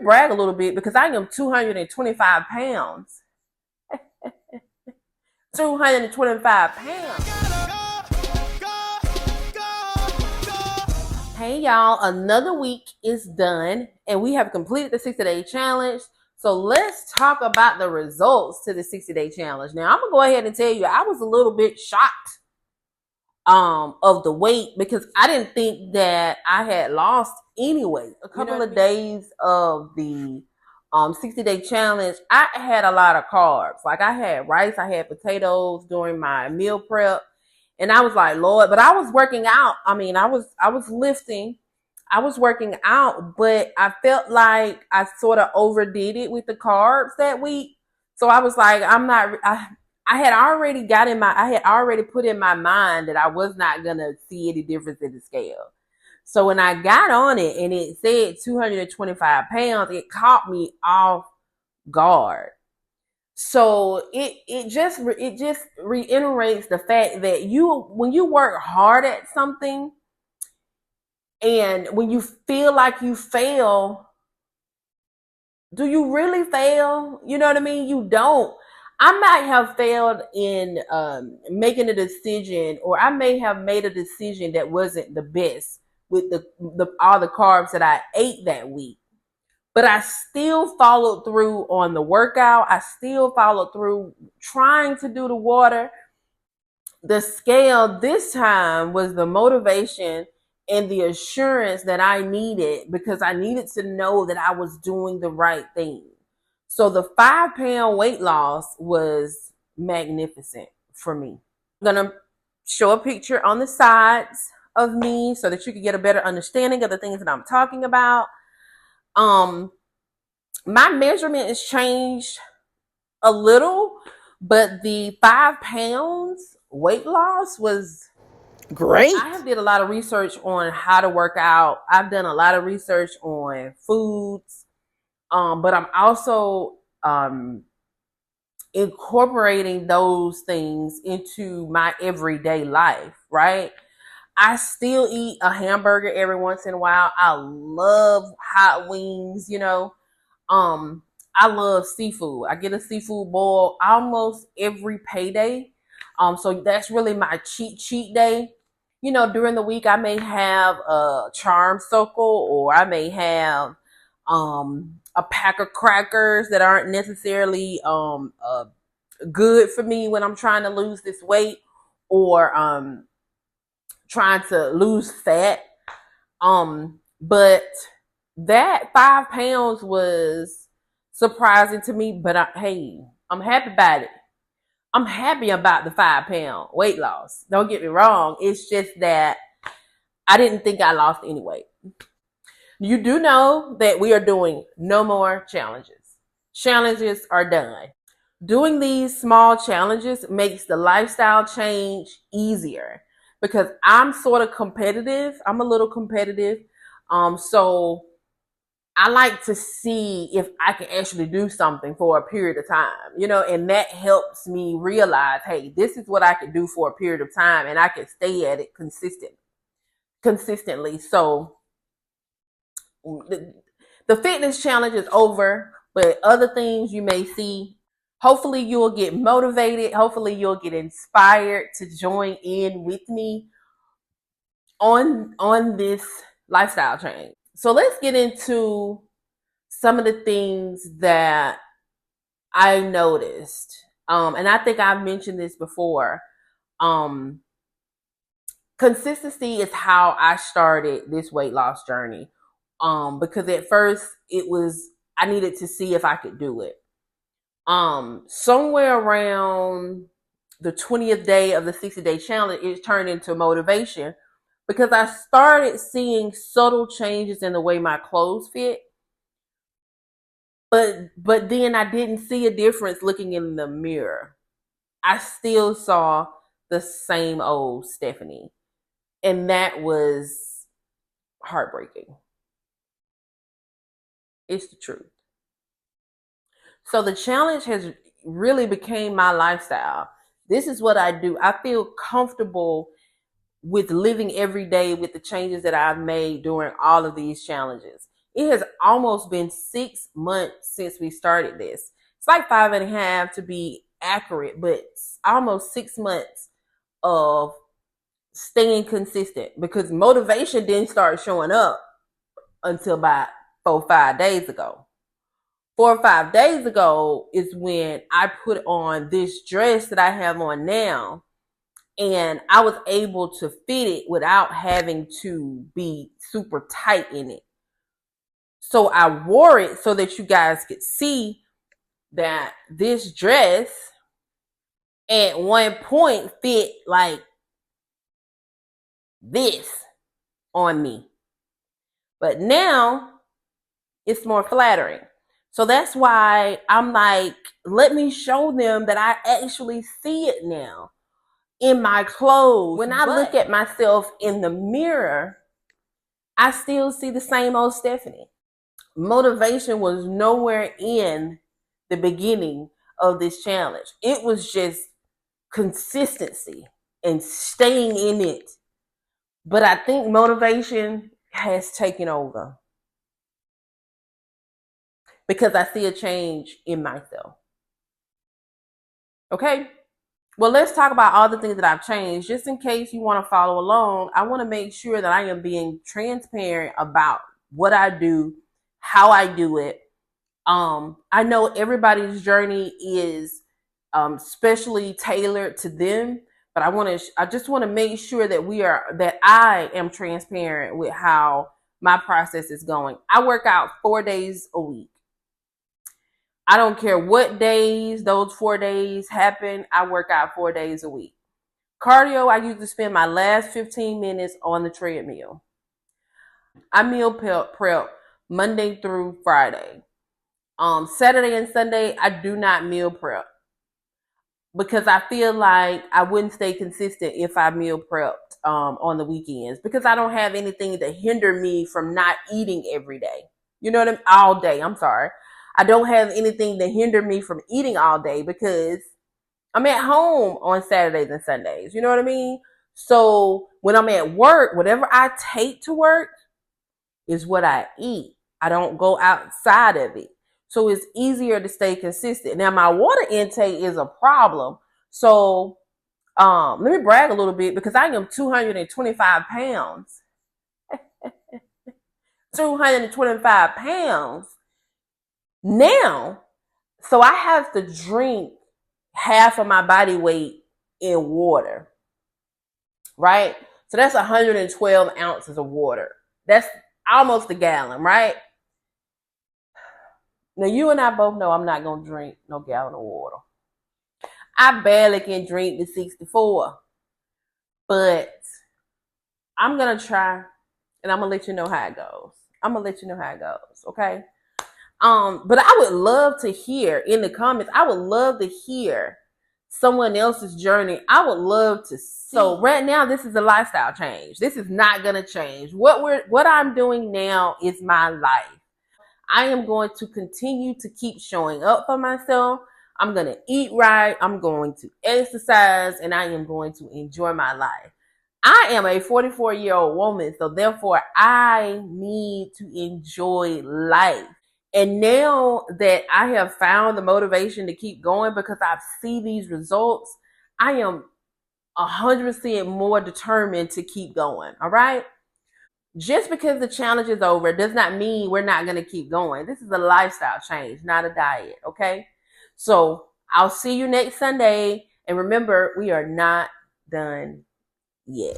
brag a little bit because I am 225 pounds. 225 pounds. Hey y'all, another week is done and we have completed the 60-day challenge. So let's talk about the results to the 60-day challenge. Now I'm gonna go ahead and tell you I was a little bit shocked of the weight because I didn't think that I had lost any weight. A couple of days of the 60-day challenge, I had a lot of carbs. Like I had rice, I had potatoes during my meal prep. And I was like, Lord, but I was working out. I mean, I was lifting, I was working out, but I felt like I sort of overdid it with the carbs that week. So I was like, I had already put in my mind that I was not gonna see any difference in the scale. So when I got on it and it said 225 pounds, it caught me off guard. So it just reiterates the fact that when you work hard at something and when you feel like you fail, do you really fail? You know what I mean? You don't. I might have failed in making a decision, or I may have made a decision that wasn't the best with the all the carbs that I ate that week. But I still followed through on the workout. I still followed through trying to do the water. The scale this time was the motivation and the assurance that I needed because I needed to know that I was doing the right thing. So the 5-pound weight loss was magnificent for me. I'm going to show a picture on the sides of me so that you can get a better understanding of the things that I'm talking about. My measurement has changed a little, but the 5 pounds weight loss was great. I have did a lot of research on how to work out. I've done a lot of research on foods, but I'm also incorporating those things into my everyday life, right? I still eat a hamburger every once in a while. I love hot wings, I love seafood. I get a seafood boil almost every payday. So that's really my cheat day. During the week I may have a charm circle, or I may have a pack of crackers that aren't necessarily good for me when I'm trying to lose this weight, or trying to lose fat. But that 5 pounds was surprising to me, but hey, I'm happy about it. I'm happy about the 5-pound weight loss. Don't get me wrong. It's just that I didn't think I lost any weight. You do know that we are doing no more challenges. Challenges are done. Doing these small challenges makes the lifestyle change easier because I'm sort of competitive. I'm a little competitive. So I like to see if I can actually do something for a period of time, and that helps me realize, hey, this is what I can do for a period of time and I can stay at it consistently. So the fitness challenge is over, but other things you may see, hopefully you'll get motivated. Hopefully you'll get inspired to join in with me on this lifestyle change. So let's get into some of the things that I noticed. And I think I've mentioned this before. Consistency is how I started this weight loss journey. Because at first I needed to see if I could do it. Somewhere around the 20th day of the 60-day challenge, it turned into motivation because I started seeing subtle changes in the way my clothes fit. But then I didn't see a difference looking in the mirror. I still saw the same old Steffani. And that was heartbreaking. It's the truth. So the challenge has really became my lifestyle. This is what I do. I feel comfortable with living every day with the changes that I've made during all of these challenges. It has almost been 6 months since we started this. It's like 5.5 to be accurate, but almost 6 months of staying consistent, because motivation didn't start showing up until about 4 or 5 days ago. 4 or 5 days ago is when I put on this dress that I have on now, and I was able to fit it without having to be super tight in it. So I wore it so that you guys could see that this dress at one point fit like this on me. But now it's more flattering. So that's why I'm like, let me show them that I actually see it now in my clothes. When I look at myself in the mirror, I still see the same old Steffani. Motivation was nowhere in the beginning of this challenge. It was just consistency and staying in it. But I think motivation has taken over because I see a change in myself. Okay? Well, let's talk about all the things that I've changed. Just in case you want to follow along, I want to make sure that I am being transparent about what I do, how I do it. I know everybody's journey is specially tailored to them, but I just want to make sure that I am transparent with how my process is going. I work out 4 days a week. I don't care what days those 4 days happen. I work out 4 days a week. Cardio, I usually spend my last 15 minutes on the treadmill. I meal prep Monday through Friday. Saturday and Sunday, I do not meal prep because I feel like I wouldn't stay consistent if I meal prepped on the weekends, because I don't have anything to hinder me from not eating every day. You know what I mean? All day. I'm sorry. I don't have anything to hinder me from eating all day because I'm at home on Saturdays and Sundays. You know what I mean? So when I'm at work, whatever I take to work is what I eat. I don't go outside of it. So it's easier to stay consistent. Now, my water intake is a problem. So let me brag a little bit, because I am 225 pounds. 225 pounds now. So I have to drink half of my body weight in water, right? So that's 112 ounces of water. That's almost a gallon, right? Now, you and I both know I'm not going to drink no gallon of water. I barely can drink the 64. But I'm going to try, and I'm going to let you know how it goes. Okay? But I would love to hear in the comments. I would love to hear someone else's journey. I would love to see. So right now, this is a lifestyle change. This is not going to change. What I'm doing now is my life. I am going to continue to keep showing up for myself. I'm going to eat right. I'm going to exercise, and I am going to enjoy my life. I am a 44-year-old woman, so therefore I need to enjoy life. And now that I have found the motivation to keep going because I see these results, I am 100% more determined to keep going. All right? Just because the challenge is over does not mean we're not going to keep going. This is a lifestyle change, not a diet. Okay? So I'll see you next Sunday. And remember, we are not done yet.